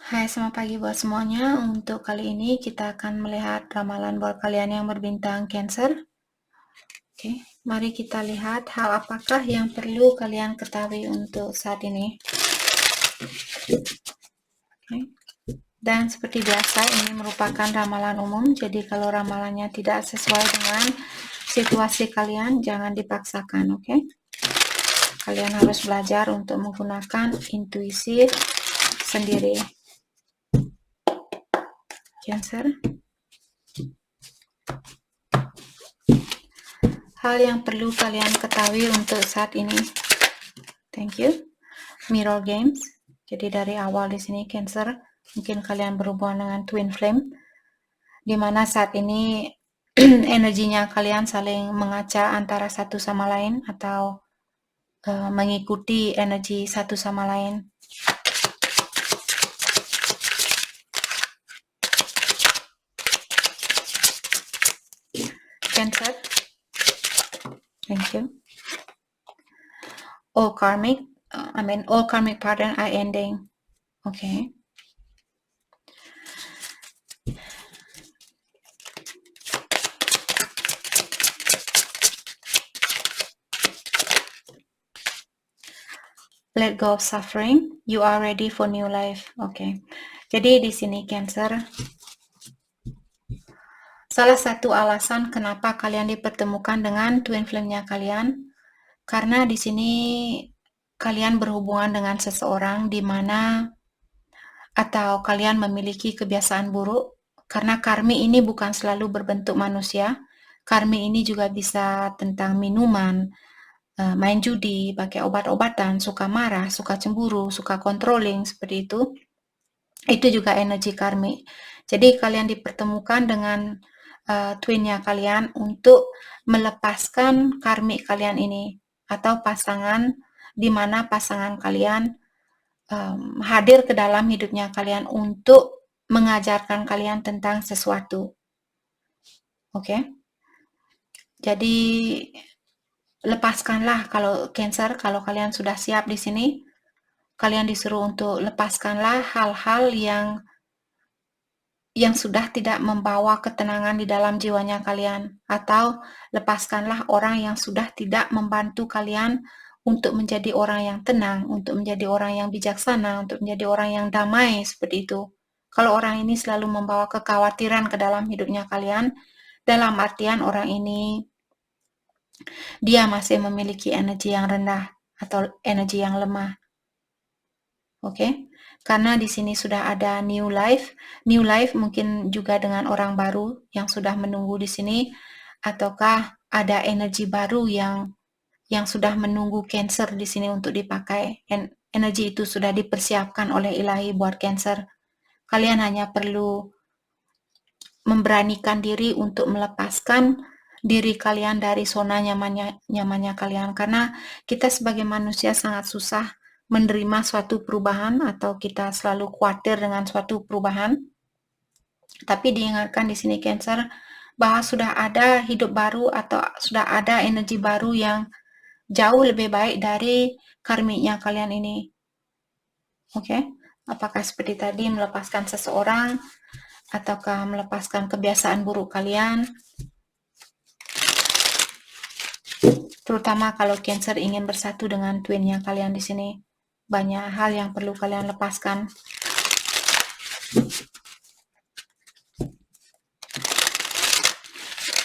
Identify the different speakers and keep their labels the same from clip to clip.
Speaker 1: Hai, selamat pagi buat semuanya. Untuk kali ini kita akan melihat ramalan buat kalian yang berbintang Cancer. Oke, mari kita lihat hal apakah yang perlu kalian ketahui untuk saat ini. Oke. Dan seperti biasa, ini merupakan ramalan umum. Jadi kalau ramalannya tidak sesuai dengan situasi kalian, jangan dipaksakan, oke? Kalian harus belajar untuk menggunakan intuisi sendiri. Cancer. Hal yang perlu kalian ketahui untuk saat ini. Thank you. Mirror games. Jadi dari awal di sini Cancer, mungkin kalian berhubungan dengan twin flame, di mana saat ini energinya kalian saling mengaca antara satu sama lain atau mengikuti energi satu sama lain. Cancer. Thank you. All karmic pattern are ending. Okay. Let go of suffering. You are ready for new life. Okay. Jadi di sini Cancer, salah satu alasan kenapa kalian dipertemukan dengan twin flame-nya kalian, karena di sini kalian berhubungan dengan seseorang di mana atau kalian memiliki kebiasaan buruk, karena karmi ini bukan selalu berbentuk manusia. Karmi ini juga bisa tentang minuman, main judi, pakai obat-obatan, suka marah, suka cemburu, suka controlling, seperti itu. Itu juga energi karmi. Jadi kalian dipertemukan dengan twinnya kalian untuk melepaskan karmi kalian ini, atau pasangan di mana pasangan kalian hadir ke dalam hidupnya kalian untuk mengajarkan kalian tentang sesuatu. Oke? Jadi lepaskanlah, kalau Cancer, kalau kalian sudah siap di sini, kalian disuruh untuk lepaskanlah hal-hal yang sudah tidak membawa ketenangan di dalam jiwanya kalian, atau lepaskanlah orang yang sudah tidak membantu kalian untuk menjadi orang yang tenang, untuk menjadi orang yang bijaksana, untuk menjadi orang yang damai, seperti itu. Kalau orang ini selalu membawa kekhawatiran ke dalam hidupnya kalian, dalam artian orang ini dia masih memiliki energi yang rendah atau energi yang lemah. Oke? Karena di sini sudah ada new life. New life mungkin juga dengan orang baru yang sudah menunggu di sini, ataukah ada energi baru yang sudah menunggu Cancer di sini untuk dipakai. Energi itu sudah dipersiapkan oleh Ilahi buat Cancer. Kalian hanya perlu memberanikan diri untuk melepaskan diri kalian dari zona nyamannya kalian, karena kita sebagai manusia sangat susah menerima suatu perubahan, atau kita selalu khawatir dengan suatu perubahan. Tapi diingatkan di sini Cancer bahwa sudah ada hidup baru atau sudah ada energi baru yang jauh lebih baik dari karmiknya kalian ini. Oke? Apakah seperti tadi melepaskan seseorang, ataukah melepaskan kebiasaan buruk kalian? Terutama kalau Cancer ingin bersatu dengan twinnya kalian di sini. Banyak hal yang perlu kalian lepaskan.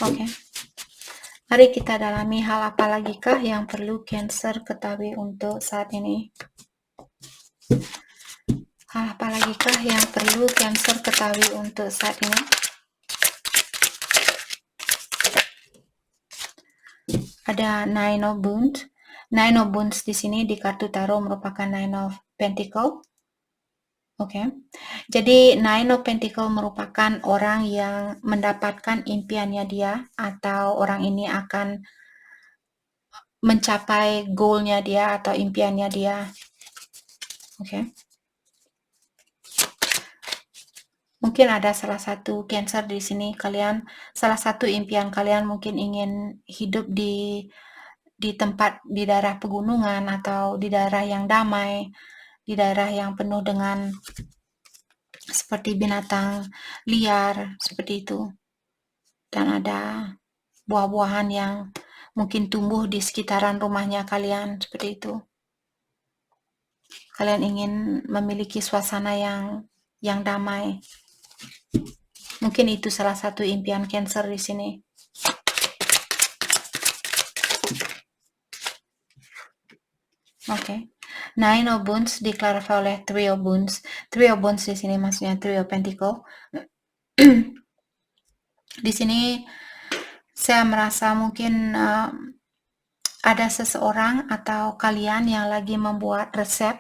Speaker 1: Oke. Mari kita dalami hal apa lagi kah yang perlu Cancer ketahui untuk saat ini. Hal apa lagi kah yang perlu Cancer ketahui untuk saat ini? Ada Nine of Wands. Nine of Wands di sini di kartu tarot merupakan Nine of Pentacles. Oke. Jadi Nine of Pentacles merupakan orang yang mendapatkan impiannya dia, atau orang ini akan mencapai goalnya dia atau impiannya dia. Oke. Mungkin ada salah satu Cancer di sini, kalian salah satu impian kalian mungkin ingin hidup di tempat di daerah pegunungan, atau di daerah yang damai, di daerah yang penuh dengan seperti binatang liar, seperti itu. Dan ada buah-buahan yang mungkin tumbuh di sekitaran rumahnya kalian, seperti itu. Kalian ingin memiliki suasana yang damai. Mungkin itu salah satu impian Cancer di sini. Oke. Nine of Wands diklarify oleh Three of Wands. Three of Wands di sini maksudnya Three of Pentacle. Di sini saya merasa mungkin ada seseorang atau kalian yang lagi membuat resep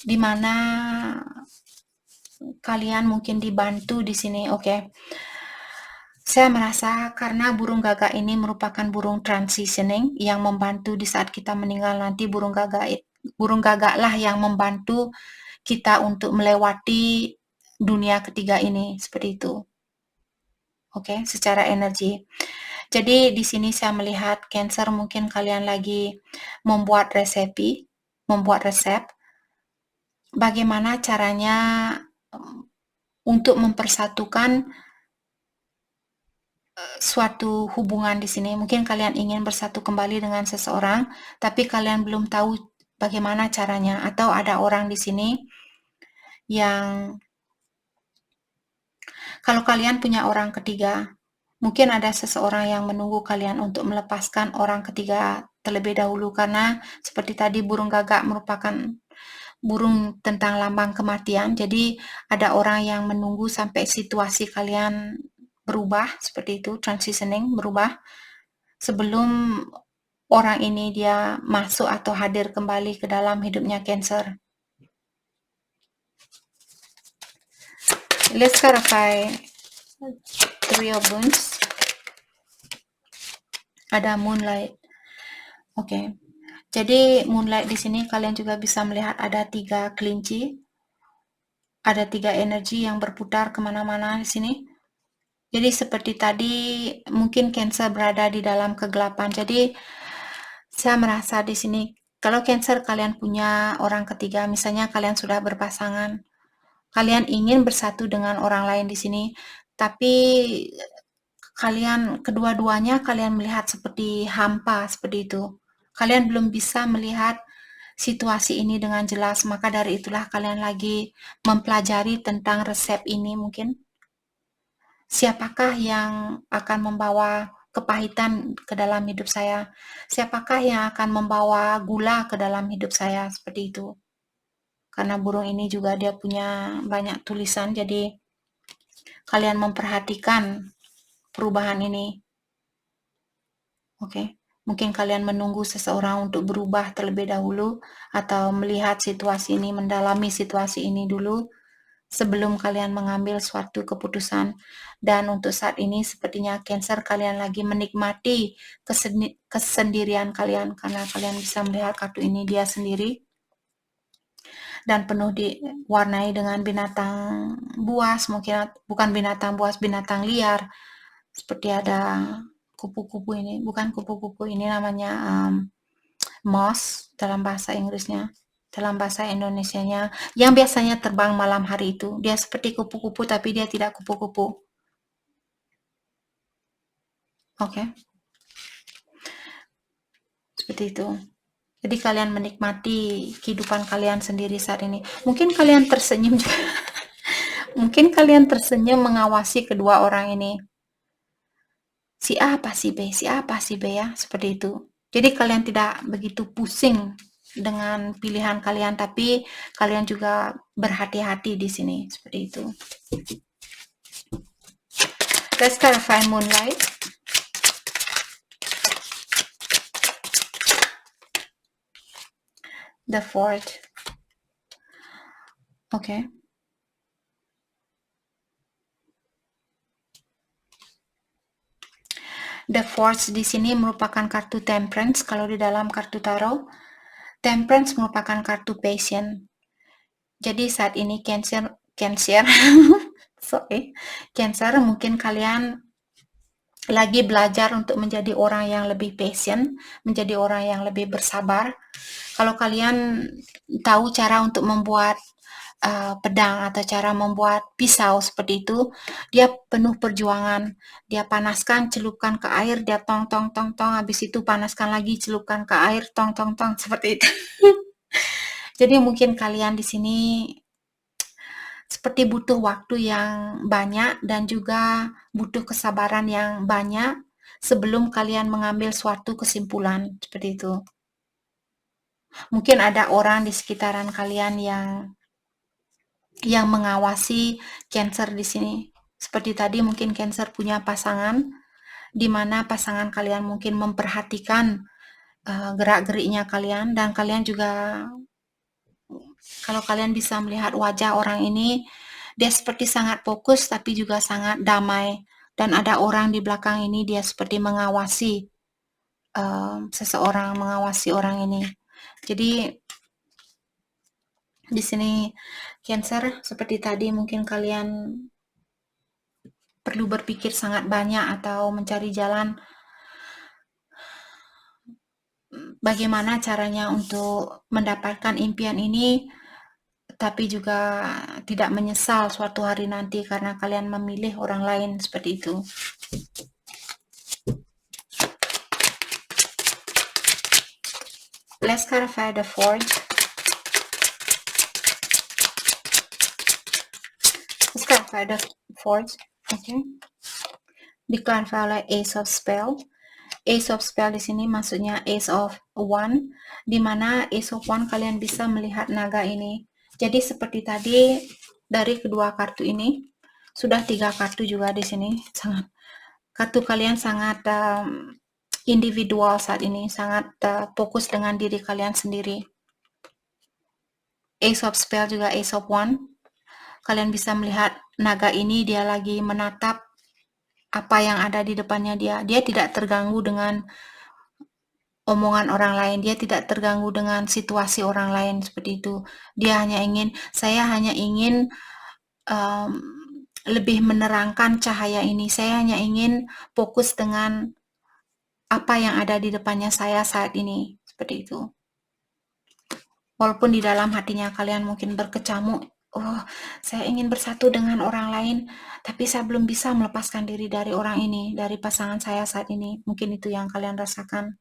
Speaker 1: di mana kalian mungkin dibantu di sini. Oke. Saya merasa karena burung gagak ini merupakan burung transitioning yang membantu di saat kita meninggal nanti, burung gagak lah yang membantu kita untuk melewati dunia ketiga ini, seperti itu. Oke, secara energi. Jadi di sini saya melihat Cancer mungkin kalian lagi membuat resep bagaimana caranya untuk mempersatukan suatu hubungan di sini. Mungkin kalian ingin bersatu kembali dengan seseorang, tapi kalian belum tahu bagaimana caranya. Atau ada orang di sini yang kalau kalian punya orang ketiga, mungkin ada seseorang yang menunggu kalian untuk melepaskan orang ketiga terlebih dahulu, karena seperti tadi burung gagak merupakan burung tentang lambang kematian. Jadi ada orang yang menunggu sampai situasi kalian berubah, seperti itu, transitioning, berubah, sebelum orang ini dia masuk atau hadir kembali ke dalam hidupnya Cancer. Let's clarify Three of Wands. Ada Moonlight. Oke. Jadi Moonlight di sini kalian juga bisa melihat ada 3 kelinci. Ada 3 energi yang berputar kemana-mana di sini. Jadi seperti tadi mungkin Cancer berada di dalam kegelapan. Jadi saya merasa di sini kalau Cancer kalian punya orang ketiga, misalnya kalian sudah berpasangan, kalian ingin bersatu dengan orang lain di sini, tapi kalian kedua-duanya kalian melihat seperti hampa, seperti itu. Kalian belum bisa melihat situasi ini dengan jelas, maka dari itulah kalian lagi mempelajari tentang resep ini mungkin. Siapakah yang akan membawa kepahitan ke dalam hidup saya? Siapakah yang akan membawa gula ke dalam hidup saya? Seperti itu. Karena burung ini juga dia punya banyak tulisan, jadi kalian memperhatikan perubahan ini. Oke. Mungkin kalian menunggu seseorang untuk berubah terlebih dahulu, atau melihat situasi ini, mendalami situasi ini dulu, sebelum kalian mengambil suatu keputusan. Dan untuk saat ini sepertinya Cancer kalian lagi menikmati kesendirian kalian, karena kalian bisa melihat kartu ini dia sendiri dan penuh diwarnai dengan binatang buas, mungkin bukan binatang buas, binatang liar, seperti ada kupu-kupu ini, bukan kupu-kupu ini namanya moth dalam bahasa Inggrisnya. Dalam bahasa Indonesianya, yang biasanya terbang malam hari itu. Dia seperti kupu-kupu, tapi dia tidak kupu-kupu. Oke. Seperti itu. Jadi kalian menikmati kehidupan kalian sendiri saat ini. Mungkin kalian tersenyum juga. Mungkin kalian tersenyum mengawasi kedua orang ini. Si A apa si B? Si A apa si B ya? Seperti itu. Jadi kalian tidak begitu pusing dengan pilihan kalian, tapi kalian juga berhati-hati di sini, seperti itu. Let's clarify Moonlight. The Fourth. Okay. The Fourth di sini merupakan kartu Temperance. Kalau di dalam kartu tarot, Temperance merupakan kartu passion. Jadi saat ini Cancer, sorry, Cancer, mungkin kalian lagi belajar untuk menjadi orang yang lebih patient, menjadi orang yang lebih bersabar. Kalau kalian tahu cara untuk membuat pedang atau cara membuat pisau seperti itu, dia penuh perjuangan. Dia panaskan, celupkan ke air, dia tong tong tong tong, habis itu panaskan lagi, celupkan ke air, tong tong tong, seperti itu. Jadi mungkin kalian di sini seperti butuh waktu yang banyak dan juga butuh kesabaran yang banyak sebelum kalian mengambil suatu kesimpulan seperti itu. Mungkin ada orang di sekitaran kalian yang mengawasi Cancer di sini. Seperti tadi mungkin Cancer punya pasangan, di mana pasangan kalian mungkin memperhatikan gerak-geriknya kalian, dan kalian juga, kalau kalian bisa melihat wajah orang ini, dia seperti sangat fokus tapi juga sangat damai, dan ada orang di belakang ini, dia seperti mengawasi seseorang, mengawasi orang ini. Jadi di sini Cancer, seperti tadi mungkin kalian perlu berpikir sangat banyak atau mencari jalan bagaimana caranya untuk mendapatkan impian ini, tapi juga tidak menyesal suatu hari nanti karena kalian memilih orang lain seperti itu. Let's clarify the fourth. Let's clarify the fourth. Okay. Diklarify oleh Ace of Spell. Ace of Spell di sini maksudnya Ace of Wand, di mana Ace of Wand kalian bisa melihat naga ini. Jadi seperti tadi dari kedua kartu ini, sudah 3 kartu juga di sini. Kartu kalian sangat individual saat ini, sangat fokus dengan diri kalian sendiri. Ace of Spell juga Ace of Wand. Kalian bisa melihat naga ini, dia lagi menatap apa yang ada di depannya dia. Dia tidak terganggu dengan omongan orang lain, dia tidak terganggu dengan situasi orang lain seperti itu. Dia saya hanya ingin lebih menerangkan cahaya ini. Saya hanya ingin fokus dengan apa yang ada di depannya saya saat ini, seperti itu. Walaupun di dalam hatinya kalian mungkin berkecamuk, oh, saya ingin bersatu dengan orang lain, tapi saya belum bisa melepaskan diri dari orang ini, dari pasangan saya saat ini. Mungkin itu yang kalian rasakan.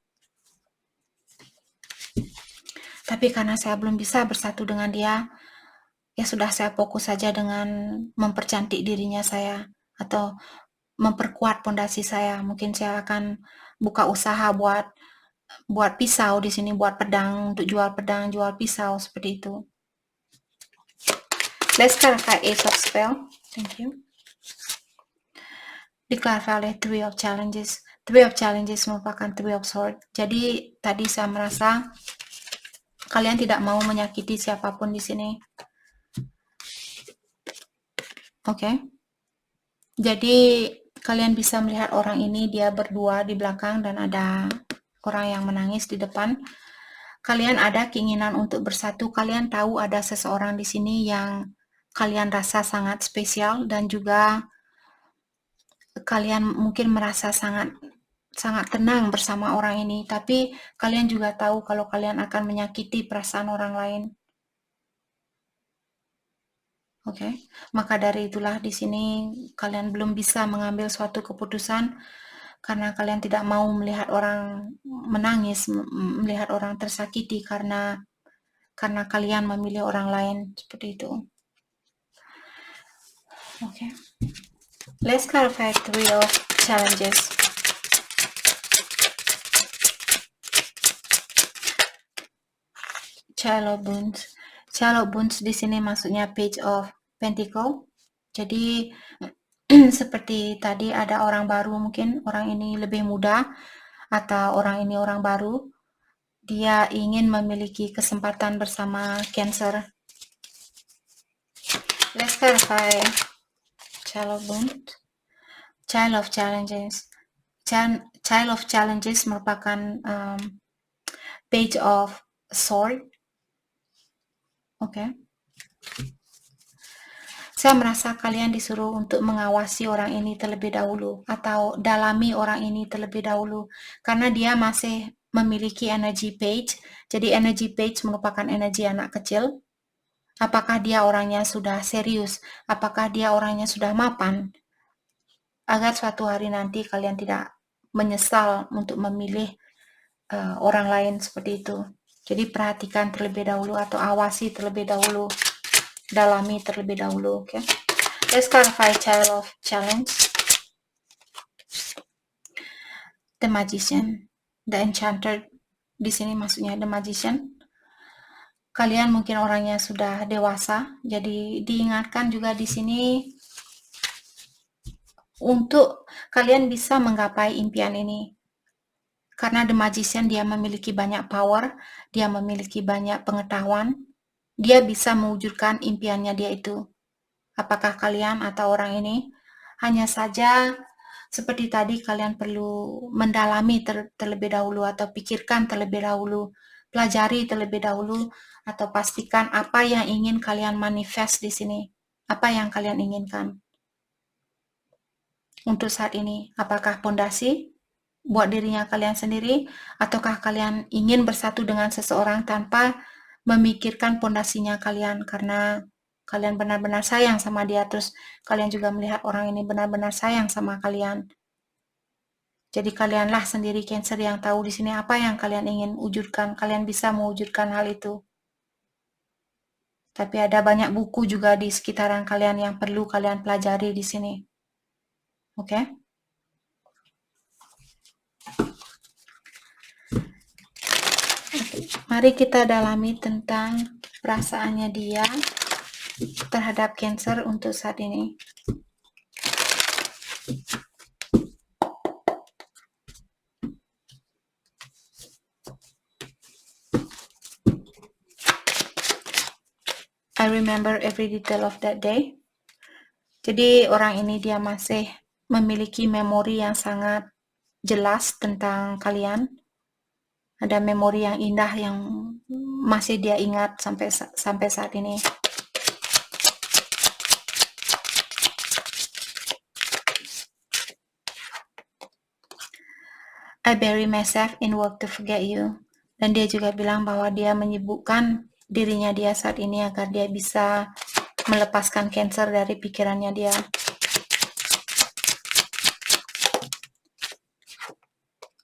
Speaker 1: Tapi karena saya belum bisa bersatu dengan dia, ya sudah, saya fokus saja dengan mempercantik dirinya saya, atau memperkuat pondasi saya. Mungkin saya akan buka usaha buat pisau di sini, buat pedang, untuk jual pedang, jual pisau, seperti itu. Let's clarify Ace of Spell. Thank you. Diklarify oleh Three of Challenges. Three of Challenges merupakan Three of Swords. Jadi tadi saya merasa kalian tidak mau menyakiti siapapun di sini. Oke. Jadi kalian bisa melihat orang ini, dia berdua di belakang dan ada orang yang menangis di depan. Kalian ada keinginan untuk bersatu. Kalian tahu ada seseorang di sini yang kalian rasa sangat spesial, dan juga kalian mungkin merasa sangat tenang bersama orang ini, tapi kalian juga tahu kalau kalian akan menyakiti perasaan orang lain. Oke, maka dari itulah di sini kalian belum bisa mengambil suatu keputusan karena kalian tidak mau melihat orang menangis, melihat orang tersakiti karena kalian memilih orang lain, seperti itu. Oke. Let's clarify Three of Challenges. Child of Wands. Child of Wands di sini maksudnya Page of Pentacle. Jadi seperti tadi ada orang baru, mungkin orang ini lebih muda atau orang ini orang baru. Dia ingin memiliki kesempatan bersama Cancer. Let's clarify Child of Wands. Child of Challenges. Child of Challenges merupakan Page of Sword. Oke. Saya merasa kalian disuruh untuk mengawasi orang ini terlebih dahulu atau dalami orang ini terlebih dahulu karena dia masih memiliki energy page. Jadi energy page merupakan energi anak kecil. Apakah dia orangnya sudah serius? Apakah dia orangnya sudah mapan? Agar suatu hari nanti kalian tidak menyesal untuk memilih orang lain seperti itu. Jadi perhatikan terlebih dahulu atau awasi terlebih dahulu, dalami terlebih dahulu. Okay? Let's clarify Child of Challenge. The Magician, The Enchanter. Di sini maksudnya The Magician. Kalian mungkin orangnya sudah dewasa, jadi diingatkan juga di sini untuk kalian bisa menggapai impian ini. Karena The Magician dia memiliki banyak power, dia memiliki banyak pengetahuan, dia bisa mewujudkan impiannya dia itu. Apakah kalian atau orang ini? Hanya saja seperti tadi kalian perlu mendalami terlebih dahulu atau pikirkan terlebih dahulu, pelajari terlebih dahulu atau pastikan apa yang ingin kalian manifest di sini. Apa yang kalian inginkan. Untuk saat ini, apakah pondasi buat dirinya kalian sendiri ataukah kalian ingin bersatu dengan seseorang tanpa memikirkan pondasinya kalian karena kalian benar-benar sayang sama dia, terus kalian juga melihat orang ini benar-benar sayang sama kalian. Jadi kalianlah sendiri Cancer yang tahu di sini apa yang kalian ingin wujudkan. Kalian bisa mewujudkan hal itu. Tapi ada banyak buku juga di sekitaran kalian yang perlu kalian pelajari di sini. Oke? Okay? Mari kita dalami tentang perasaannya dia terhadap Cancer untuk saat ini. I remember every detail of that day. Jadi orang ini dia masih memiliki memori yang sangat jelas tentang kalian. Ada memori yang indah yang masih dia ingat sampai saat ini. I bury myself in work to forget you. Dan dia juga bilang bahwa dia menyibukkan dirinya dia saat ini agar dia bisa melepaskan Cancer dari pikirannya dia.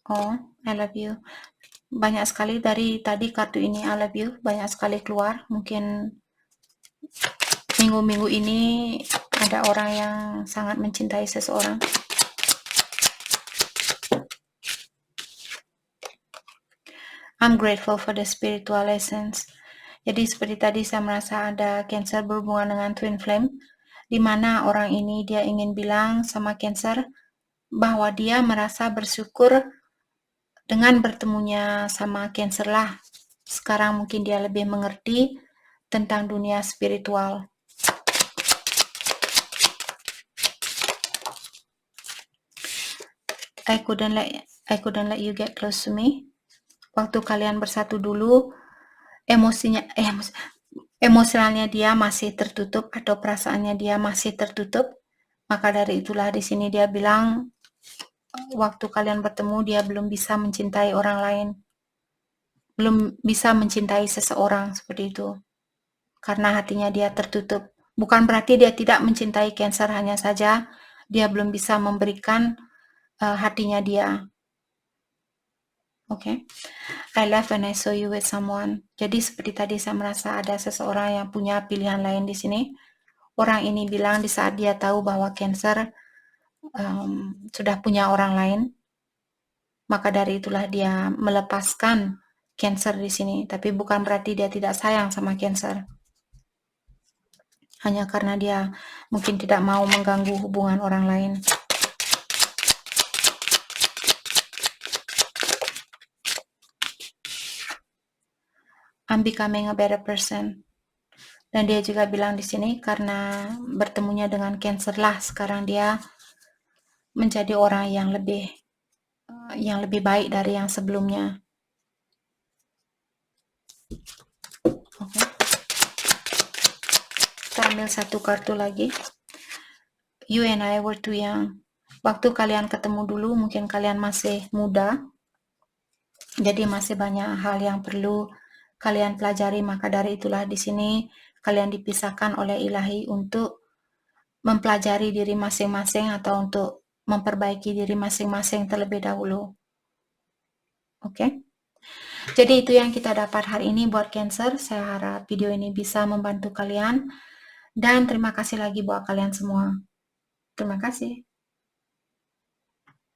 Speaker 1: Oh, I love you. Banyak sekali dari tadi kartu ini I love you, banyak sekali keluar. Mungkin minggu-minggu ini ada orang yang sangat mencintai seseorang. I'm grateful for the spiritual lessons. Jadi seperti tadi saya merasa ada Cancer berhubungan dengan Twin Flame, di mana orang ini dia ingin bilang sama Cancer bahwa dia merasa bersyukur dengan bertemunya sama Cancer lah. Sekarang mungkin dia lebih mengerti tentang dunia spiritual. I couldn't let you get close to me. Waktu kalian bersatu dulu, emosionalnya dia masih tertutup atau perasaannya dia masih tertutup. Maka dari itulah di sini dia bilang waktu kalian bertemu dia belum bisa mencintai orang lain. Belum bisa mencintai seseorang seperti itu. Karena hatinya dia tertutup. Bukan berarti dia tidak mencintai Cancer, hanya saja dia belum bisa memberikan hatinya dia. Oke. I love when I saw you with someone. Jadi seperti tadi saya merasa ada seseorang yang punya pilihan lain di sini. Orang ini bilang di saat dia tahu bahwa Cancer sudah punya orang lain, maka dari itulah dia melepaskan Cancer di sini. Tapi bukan berarti dia tidak sayang sama Cancer. Hanya karena dia mungkin tidak mau mengganggu hubungan orang lain. I'm becoming a better person. Dan dia juga bilang di sini karena bertemunya dengan Cancer lah sekarang dia menjadi orang yang lebih baik dari yang sebelumnya. Okay. Kita ambil satu kartu lagi. You and I were too young. Waktu kalian ketemu dulu, mungkin kalian masih muda, jadi masih banyak hal yang perlu kalian pelajari. Maka dari itulah di sini kalian dipisahkan oleh ilahi untuk mempelajari diri masing-masing atau untuk memperbaiki diri masing-masing terlebih dahulu. Oke? Jadi itu yang kita dapat hari ini buat Cancer. Saya harap video ini bisa membantu kalian. Dan terima kasih lagi buat kalian semua. Terima kasih.